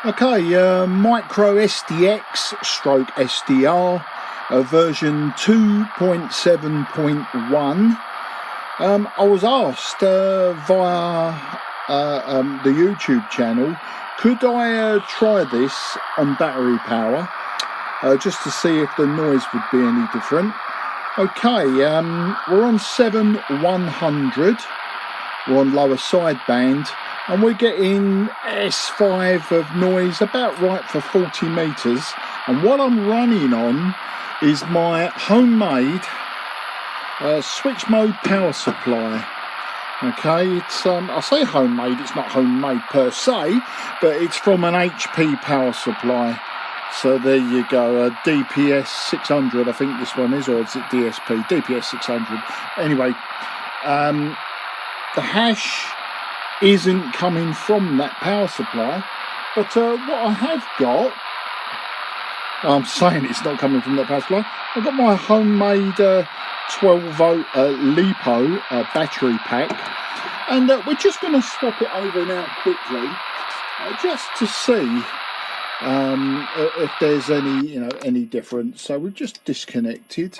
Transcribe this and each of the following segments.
Okay, micro SDX stroke SDR version 2.7.1. I was asked via the YouTube channel, could I try this on battery power just to see if the noise would be any different. Okay, we're on 7100, we're on lower sideband, and we're getting S5 of noise about right for 40 meters. And what I'm running on is my homemade switch mode power supply. Okay, it's I say homemade, it's not homemade per se, but it's from an HP power supply. So there you go, DPS 600 I think this one is, or is it DSP? DPS 600. Anyway, the hash isn't coming from that power supply, but what I have got, I'm saying it's not coming from that power supply, I've got my homemade 12 volt LiPo battery pack, and we're just going to swap it over now quickly just to see if there's any difference. So we've just disconnected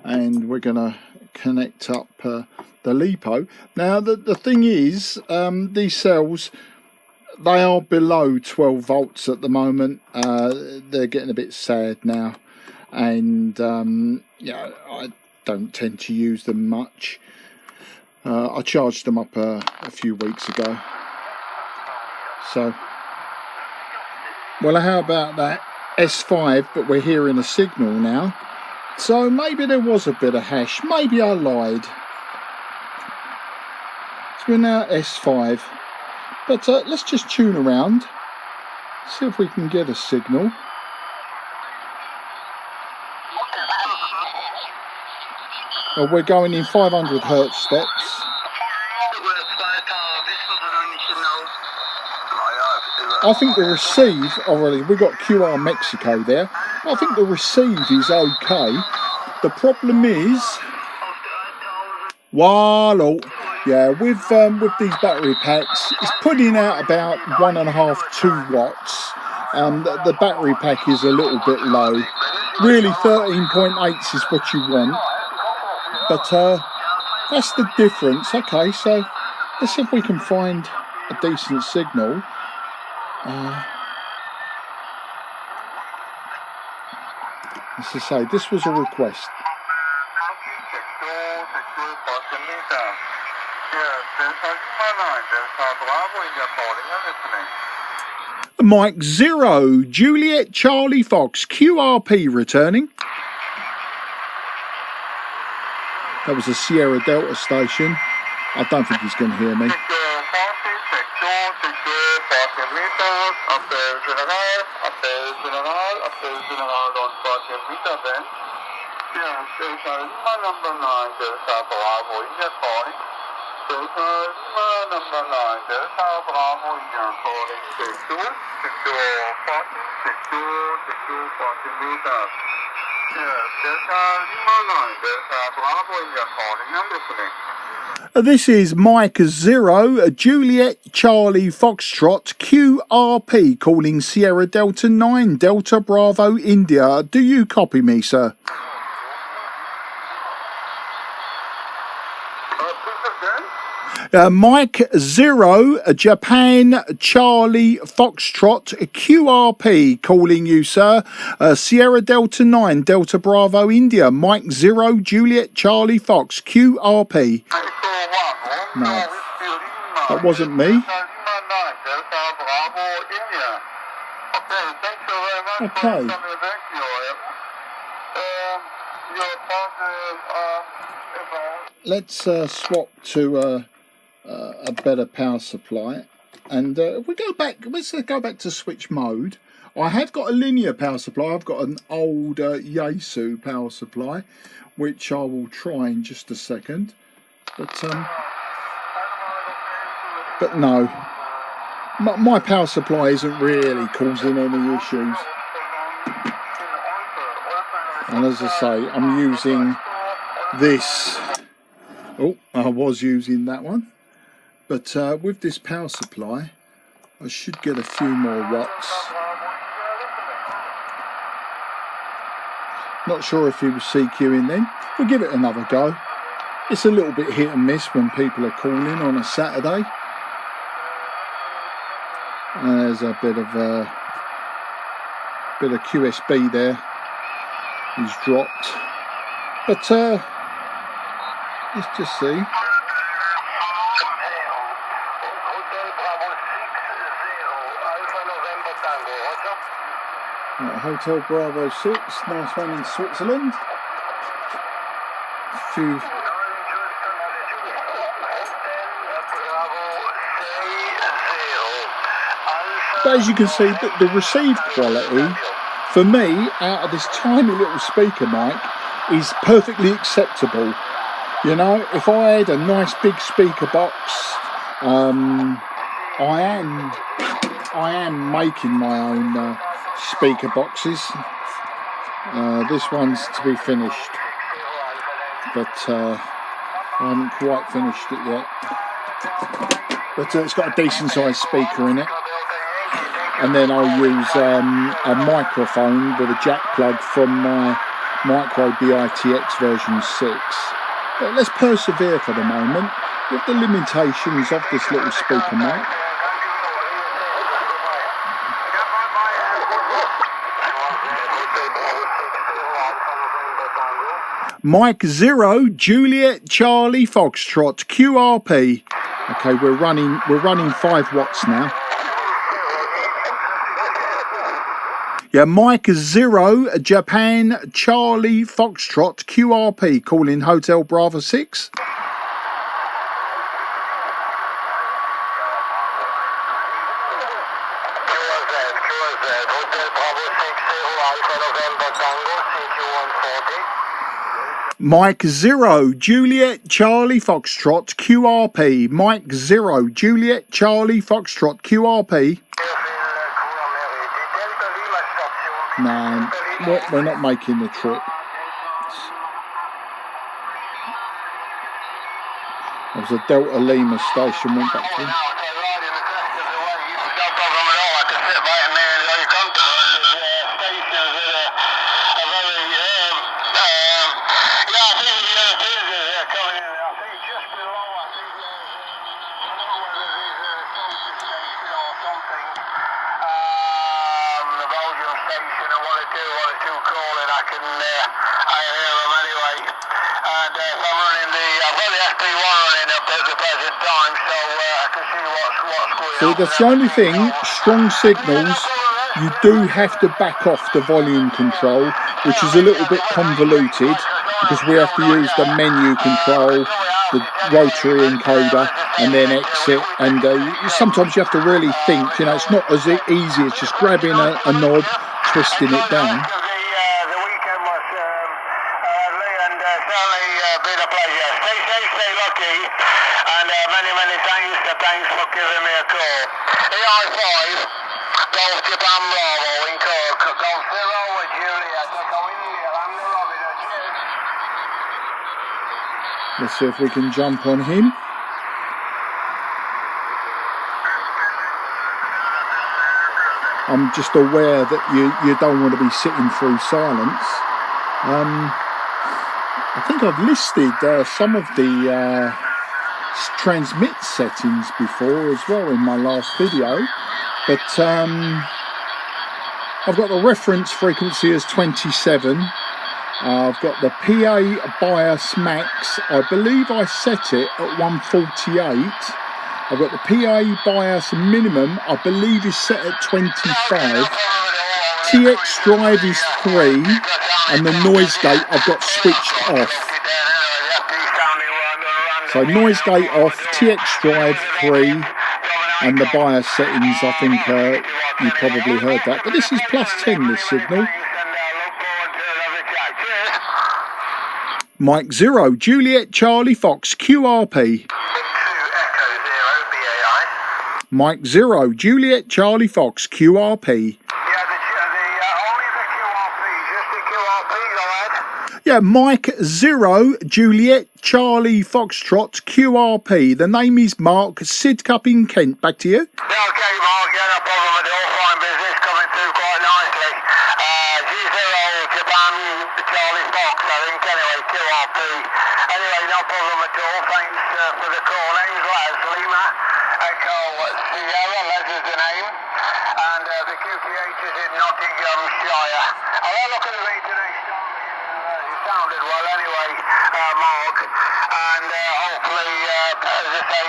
and we're going to connect up the LiPo. Now the thing is, these cells, they are below 12 volts at the moment. They're getting a bit sad now, and yeah, I don't tend to use them much. I charged them up a few weeks ago. So, well, how about that? S5, but we're hearing a signal now. So maybe there was a bit of hash. Maybe I lied. So we're now at S5. But let's just tune around. See if we can get a signal. Well, we're going in 500 hertz steps. I think the receive already, we got QR Mexico there. I think the receive is okay. The problem is, wallow, yeah, with these battery packs, it's putting out about 1.5 to 2 watts. The battery pack is a little bit low. Really, 13.8 is what you want. But that's the difference. Okay, so let's see if we can find a decent signal. As I say, this was a request. Mike 0, Juliet Charlie Fox, QRP returning. That was a Sierra Delta station. I don't think he's going to hear me. This is Mike 0, Juliet Charlie Foxtrot, QRP, calling Sierra Delta 9, Delta Bravo India. Do you copy me, sir? Mike 0, Japan Charlie Foxtrot, QRP, calling you, sir. Sierra Delta 9, Delta Bravo India. Mike 0, Juliet Charlie Fox, QRP. No, that wasn't me. Okay. Let's swap to a better power supply, and if we go back, let's go back to switch mode. I have got a linear power supply. I've got an old Yaesu power supply, which I will try in just a second, but no, my power supply isn't really causing any issues. And as I say, I'm using this. Oh, I was using that one. But with this power supply, I should get a few more watts. Not sure if he was CQing then. We'll give it another go. It's a little bit hit and miss when people are calling on a Saturday. And there's a bit of QSB there. He's dropped. But let's just see. Right, Hotel Bravo 6, nice one in Switzerland. But as you can see, the received quality, for me, out of this tiny little speaker mic, is perfectly acceptable. You know, if I had a nice big speaker box, I am making my own speaker boxes. This one's to be finished, but I haven't quite finished it yet. But it's got a decent sized speaker in it. And then I'll use a microphone with a jack plug from my Micro DITX version 6. But let's persevere for the moment with the limitations of this little speaker mic. Mike 0 Juliet Charlie Foxtrot QRP. Okay, we're running 5 watts now. Yeah, Mike 0 Japan Charlie Foxtrot QRP, calling Hotel Bravo 6. Mike 0 Juliet Charlie Foxtrot QRP. Mike 0 Juliet Charlie Foxtrot QRP. No, we're not making the trip. There was a Delta Lima station went back to. So that's the only thing, strong signals, you do have to back off the volume control, which is a little bit convoluted because we have to use the menu control, the rotary encoder, and then exit. And sometimes you have to really think, you know, it's not as easy as just grabbing a knob, twisting it down. Thanks for giving me a call. EI5, Golf Japan Bravo in Cork, Golf 0 with Juliet, Echo India, I'm the Robin, cheers. Let's see if we can jump on him. I'm just aware that you don't want to be sitting through silence. I think I've listed some of the transmit settings before as well in my last video, but I've got the reference frequency as 27. I've got the PA bias max, I believe I set it at 148. I've got the PA bias minimum, I believe is set at 25. TX drive is 3, and the noise gate I've got switched off. So noise gate off, TX drive 3, and the bias settings, I think you probably heard that. But this is +10, this signal. Mike 0 Juliet Charlie Fox QRP. Mike 0 Juliet Charlie Fox QRP. Yeah, Mike 0 Juliet Charlie Foxtrot QRP. The name is Mark, Sidcup in Kent. Back to you. Yeah, okay, Mark. Yeah, no problem at all. Fine business coming through quite nicely. G0 Japan Charlie Fox, I think. Anyway, QRP. Anyway, no problem at all. Thanks for the call. Name's Les Lima. Echo Sierra. Les is the name. And the QTH is in Nottinghamshire. I'll have a look at the meter next time. You sounded well anyway, Mark. And hopefully, as I say,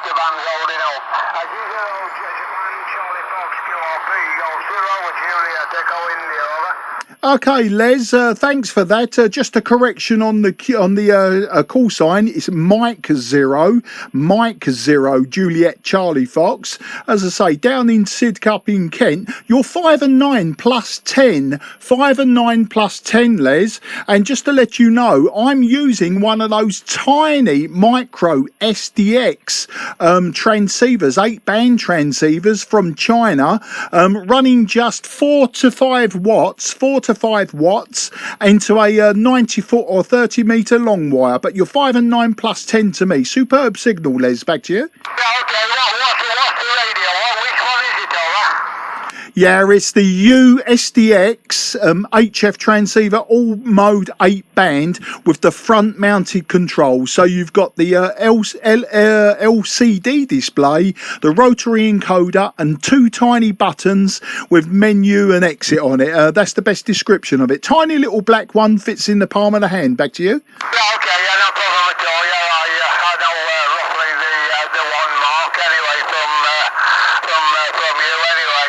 the band's holding up. G0 Japan Charlie Fox QRP. Go 0 with Juliet Echo India, over. Okay, Les, thanks for that. Just a correction on the call sign. It's Mike 0 Juliet Charlie Fox. As I say, down in Sidcup in Kent, you're 5 and 9 plus 10. 5 and 9 plus 10, Les. And just to let you know, I'm using one of those tiny micro SDX transceivers, 8-band transceivers from China, running just 4 to 5 watts into a 90 foot or 30 metre long wire. But you're 5 and 9 plus 10 to me. Superb signal, Les. Back to you. Yeah, okay. What's the radio? Which one is it, over? Yeah, it's the uSDX HF transceiver, all mode 8-band with the front mounted control. So you've got the LCD display, the rotary encoder, and 2 tiny buttons with menu and exit on it. That's the best description of it. Tiny little black one, fits in the palm of the hand. Back to you. Yeah, okay. Yeah, no problem at all. Yeah, I know roughly the one, Mark. Anyway, from you anyway.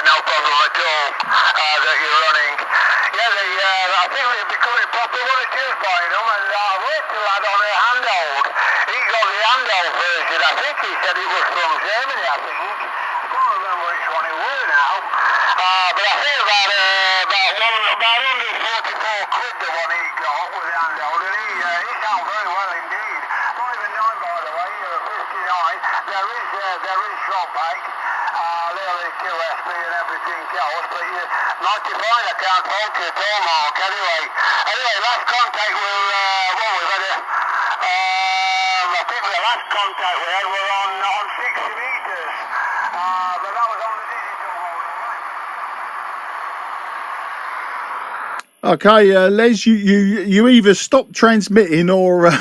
No problem at all that you're running. Yeah, I think they're becoming popular. One or two's buying them, and I've worked a lad on a handhold. He got the handhold version. I think he said it was from Germany. I think. I can't remember which one it were now. But I think about 144 quid the one he got with the handhold, and he sounds very well indeed. 5 and 9 by the way. You're 59. There is drop back. There is QSP and everything else, but you might be fine. I can't fault you at all, Mark. Anyway, last contact we've had I think the last contact we had were on 60 metres, but that was on the digital mode. Okay, Les, you either stopped transmitting or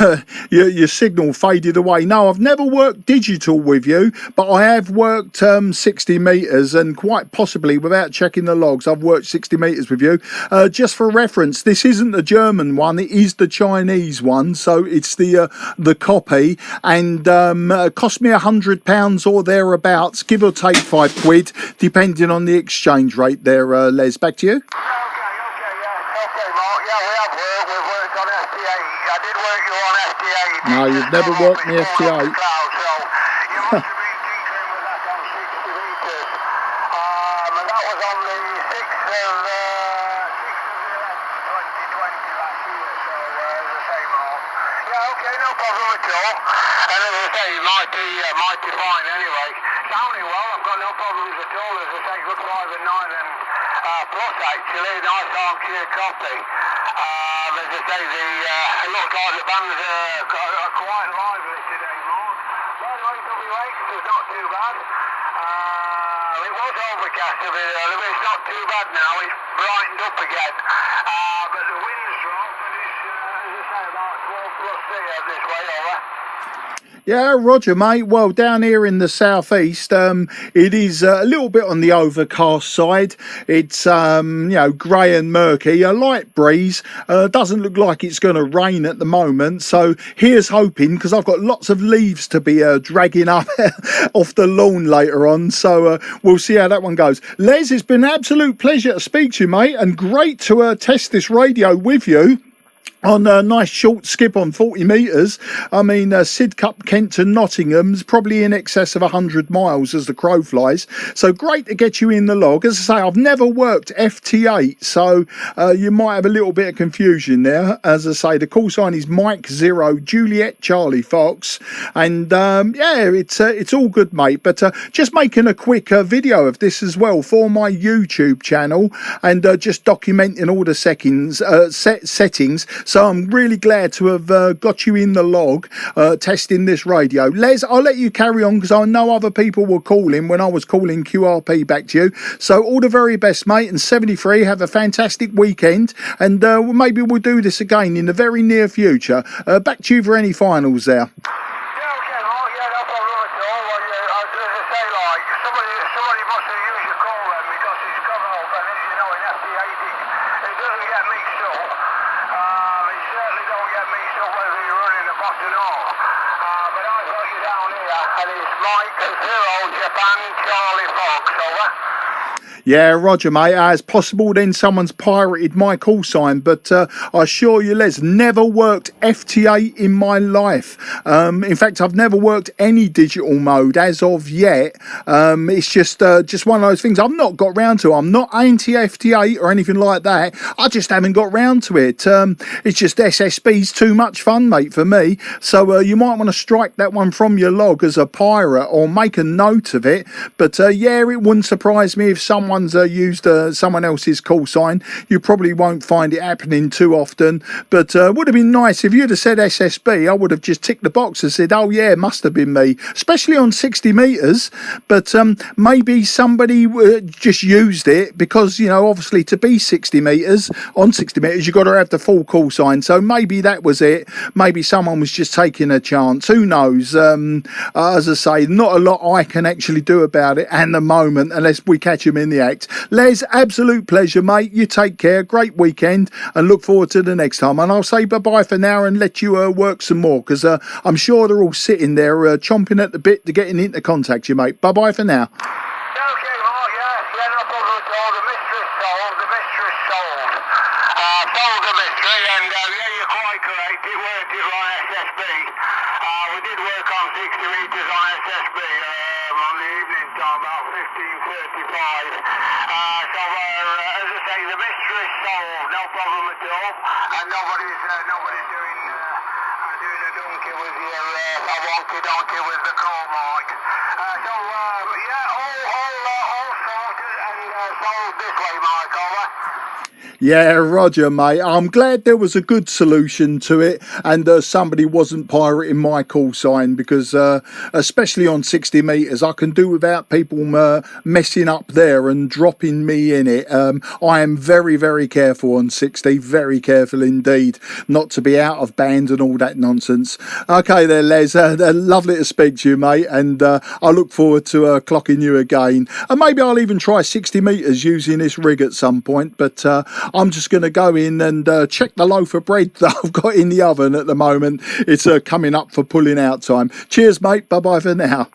your signal faded away. No, I've never worked digital with you, but I have worked 60 metres, and quite possibly, without checking the logs, I've worked 60 metres with you. Just for reference, this isn't the German one, it is the Chinese one, so it's the copy, and cost me £100 or thereabouts, give or take 5 quid, depending on the exchange rate there, Les. Back to you. No, you've never worked me FT8. So you must have been tinkering with that on 60 metres. And that was on the 6th of the 11th, 2020 last year. So as I say, Mark. Yeah, okay, no problem at all. And as I say, mighty fine anyway. Sounding well, I've got no problems at all. As I say, good 5 and 9 and plus actually, nice armchair copy. As I say, it looks like the band's quite lively today, Mark. By the way, WH is not too bad. It was overcast a bit earlier, but it's not too bad now. It's brightened up again. But the wind's dropped, and it's, as I say, about 12 plus this way, over. Yeah, Roger, mate. Well, down here in the southeast, it is a little bit on the overcast side. It's, grey and murky, a light breeze. Doesn't look like it's going to rain at the moment. So here's hoping, because I've got lots of leaves to be dragging up off the lawn later on. So we'll see how that one goes. Les, it's been an absolute pleasure to speak to you, mate, and great to test this radio with you. on a nice short skip on 40 metres. I mean, Sidcup, Kent to Nottingham's probably in excess of 100 miles as the crow flies. So great to get you in the log. As I say, I've never worked FT8, so you might have a little bit of confusion there. As I say, the call sign is Mike 0 Juliet Charlie Fox, and yeah, it's all good, mate. But just making a quick video of this as well for my YouTube channel, and just documenting all the settings. So I'm really glad to have got you in the log testing this radio. Les, I'll let you carry on because I know other people were calling when I was calling QRP back to you. So all the very best, mate, and 73, have a fantastic weekend, and maybe we'll do this again in the very near future. Back to you for any finals there. Yeah, roger, mate. It's possible then someone's pirated my call sign, but I assure you, Les, never worked FT8 in my life. In fact, I've never worked any digital mode as of yet. It's just one of those things I've not got round to. I'm not anti-FT8 or anything like that. I just haven't got round to it. It's just SSB's too much fun, mate, for me. So you might want to strike that one from your log as a pirate or make a note of it. But yeah, it wouldn't surprise me if someone's used someone else's call sign. You probably won't find it happening too often, but would have been nice if you'd have said SSB. I would have just ticked the box and said, oh yeah, it must have been me, especially on 60 metres. But maybe somebody just used it because, you know, obviously to be 60 metres, on 60 metres you've got to have the full call sign, so maybe that was it. Maybe someone was just taking a chance, who knows. As I say, not a lot I can actually do about it at the moment unless we catch him in the act. Les, absolute pleasure, mate. You take care. Great weekend, and look forward to the next time. And I'll say bye-bye for now and let you work some more, because I'm sure they're all sitting there chomping at the bit to getting into contact you, mate. Bye-bye for now. Okay, Mark, yeah, no problem at all. The mystery's solved. The mystery's solved. Solved the mystery, and yeah, you're quite correct. It worked it on SSB. We did work on 60 metres on SSB on the evening time, about 15:35. So as I say, the mystery's solved. No problem at all. And nobody's doing a donkey with your a wonky donkey with the call mark. So yeah, all sorted and solved this way, Mike. Over. Yeah, roger, mate. I'm glad there was a good solution to it, and somebody wasn't pirating my call sign, because especially on 60 metres, I can do without people messing up there and dropping me in it. I am very, very careful on 60, very careful indeed, not to be out of band and all that nonsense. Okay there, Les, lovely to speak to you, mate, and I look forward to clocking you again. And maybe I'll even try 60 metres using this rig at some point, but I'm just going to go in and check the loaf of bread that I've got in the oven at the moment. It's coming up for pulling out time. Cheers, mate. Bye-bye for now.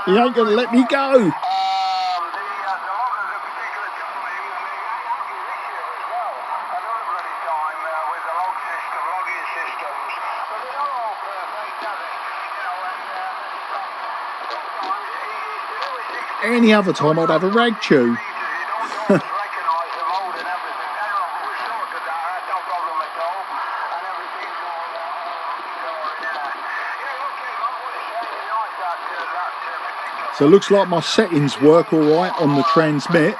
He ain't going to let me go. Any other time I'd have a rag chew. So it looks like my settings work all right on the transmit.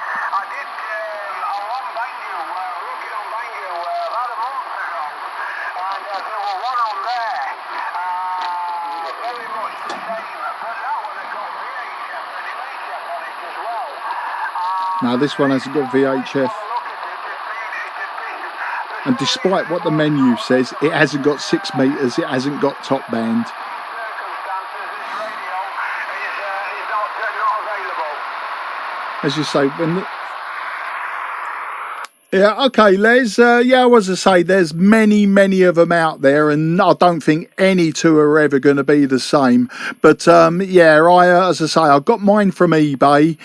Now this one hasn't got VHF, and despite what the menu says, it hasn't got 6 metres, it hasn't got top band. As you say, when Yeah, okay, Les. Yeah, as I say, there's many of them out there, and I don't think any two are ever going to be the same. But yeah, as I say, I got mine from eBay.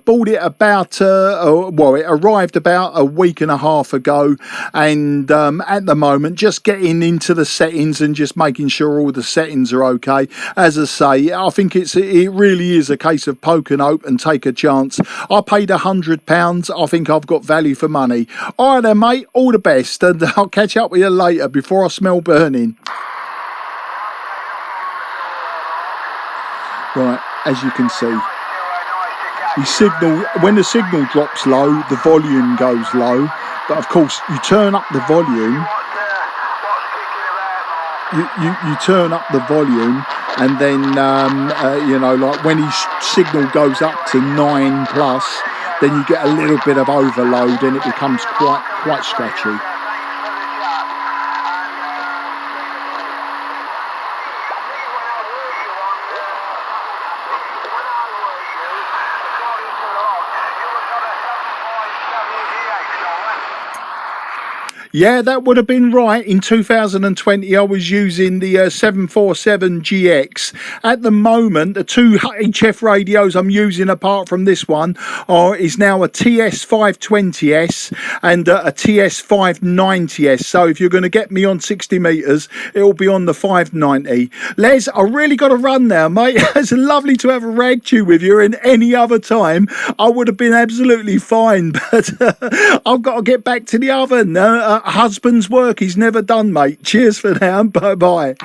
Bought it about, well, it arrived about a week and a half ago, and at the moment, just getting into the settings and just making sure all the settings are okay. As I say, I think it really is a case of poke and hope and take a chance. I paid £100. I think I've got value for money. All right then, mate, all the best, and I'll catch up with you later before I smell burning. Right, as you can see, when the signal drops low, the volume goes low, but of course you turn up the volume, you turn up the volume, and then you know, like when his signal goes up to 9+, then you get a little bit of overload and it becomes quite scratchy. Yeah, that would have been right. In 2020, I was using the 747GX. At the moment, the two HF radios I'm using apart from this one is now a TS520S and a TS590S. So if you're going to get me on 60 metres, it'll be on the 590. Les, I really got to run now, mate. It's lovely to have a rag tube with you, and any other time I would have been absolutely fine. But I've got to get back to the oven. Husband's work is never done, mate. Cheers for now. Bye bye.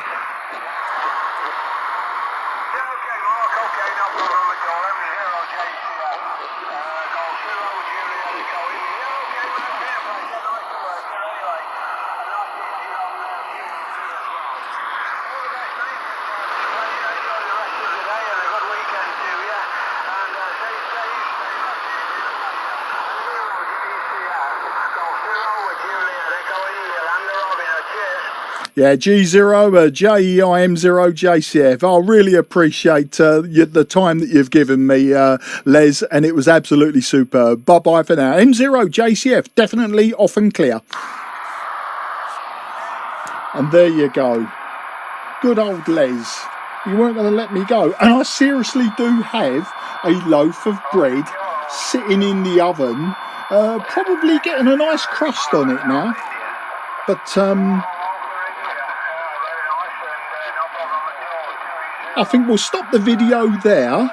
Yeah, G0JEI M0JCF. I really appreciate the time that you've given me, Les, and it was absolutely superb. Bye bye for now. M0JCF, definitely off and clear. And there you go. Good old Les. You weren't going to let me go. And I seriously do have a loaf of bread sitting in the oven, probably getting a nice crust on it now. But I think we'll stop the video there.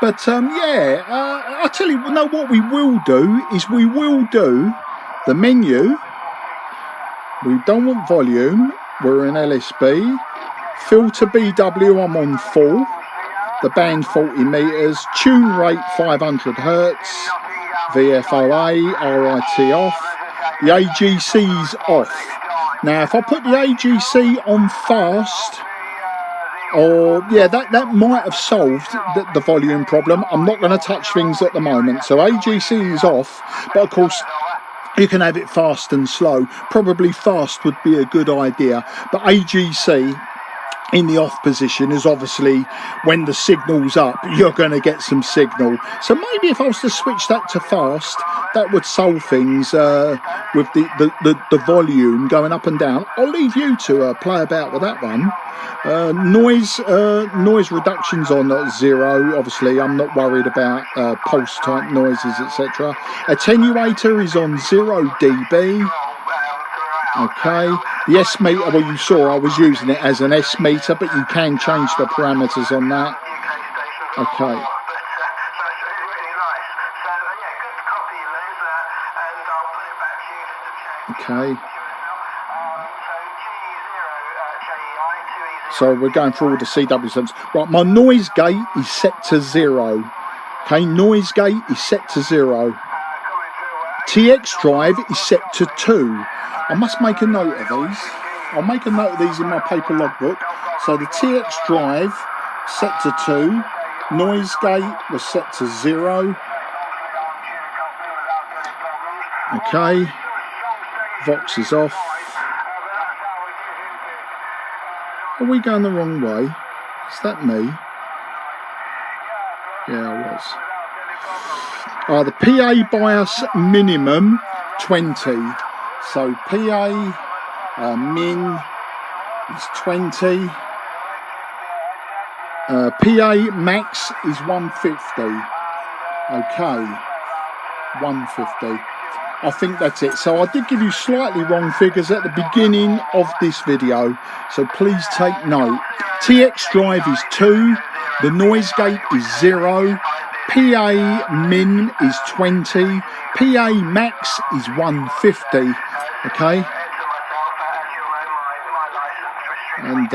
But yeah, I tell you, what we will do is we will do the menu. We don't want volume. We're in LSB. Filter BW, I'm on full. The band 40 meters. Tune rate 500 hertz. VFOA, RIT off. The AGC's off. Now, if I put the AGC on fast, or yeah, that might have solved the volume problem. I'm not going to touch things at the moment. So AGC is off, but of course you can have it fast and slow. Probably fast would be a good idea, but AGC in the off position is obviously when the signal's up, you're going to get some signal. So maybe if I was to switch that to fast, that would solve things with the volume going up and down. I'll leave you to play about with that one. Noise reduction's on 0. Obviously, I'm not worried about pulse type noises, etc. Attenuator is on 0 dB. Okay, the S meter, well, you saw I was using it as an S meter, but you can change the parameters on that. Okay. Okay. So we're going through all the CW settings. Right, my noise gate is set to 0. Okay, noise gate is set to 0. TX drive is set to 2. I must make a note of these. I'll make a note of these in my paper logbook. So the TX drive set to 2. Noise gate was set to 0. Okay. Vox is off. Are we going the wrong way? Is that me? Yeah, I was. The PA bias minimum 20. So PA min is 20. PA max is 150. Okay, 150. I think that's it. So I did give you slightly wrong figures at the beginning of this video, so please take note. TX drive is 2, the noise gate is 0, PA min is 20, PA max is 150. Okay, and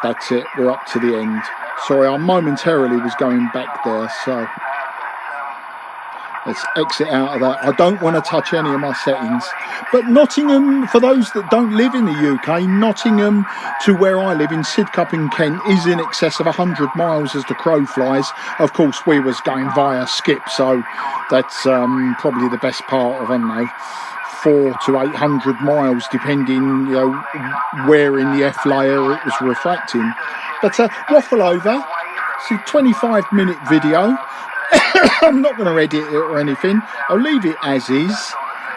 that's it, we're up to the end. Sorry, I momentarily was going back there, so let's exit out of that. I don't want to touch any of my settings. But Nottingham, for those that don't live in the UK, Nottingham to where I live in Sidcup in Kent is in excess of 100 miles as the crow flies. Of course, we was going via Skip, so that's probably the best part of, I don't know, 400 to 800 miles, depending, you know, where in the F layer it was refracting. But waffle over. It's a 25-minute video. I'm not going to edit it or anything. I'll leave it as is.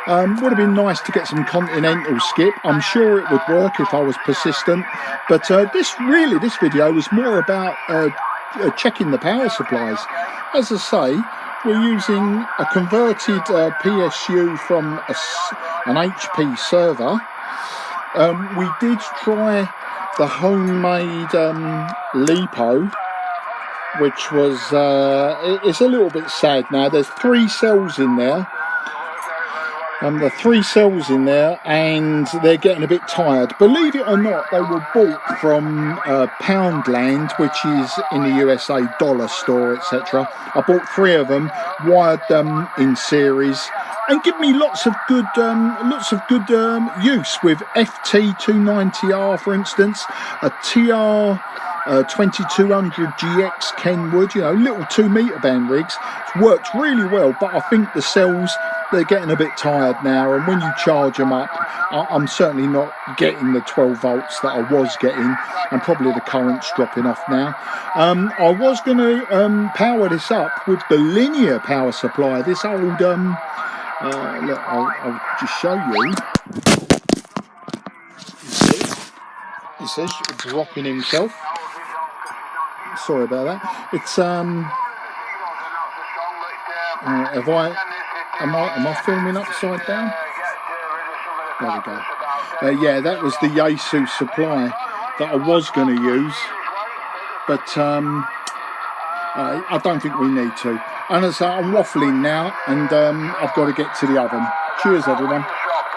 Would have been nice to get some continental skip. I'm sure it would work if I was persistent. But this video was more about checking the power supplies. As I say, we're using a converted PSU from an HP server. We did try the homemade LiPo, which was it's a little bit sad now. There's 3 cells in there. The 3 cells in there, and they're getting a bit tired. Believe it or not, they were bought from Poundland, which is in the USA dollar store, etc. I bought 3 of them, wired them in series, and give me lots of good use with FT290R, for instance, a TR 2200 GX Kenwood, you know, little 2-meter band rigs. It's worked really well, but I think the cells, they're getting a bit tired now, and when you charge them up, I'm certainly not getting the 12 volts that I was getting, and probably the current's dropping off now. I was going to power this up with the linear power supply, this old, look, I'll just show you. You see, it says dropping himself. Sorry about that. It's am I filming upside down? There we go. Yeah, that was the Yaesu supply that I was going to use, but I don't think we need to. And as I say, I'm waffling now, and I've got to get to the oven. Cheers, everyone.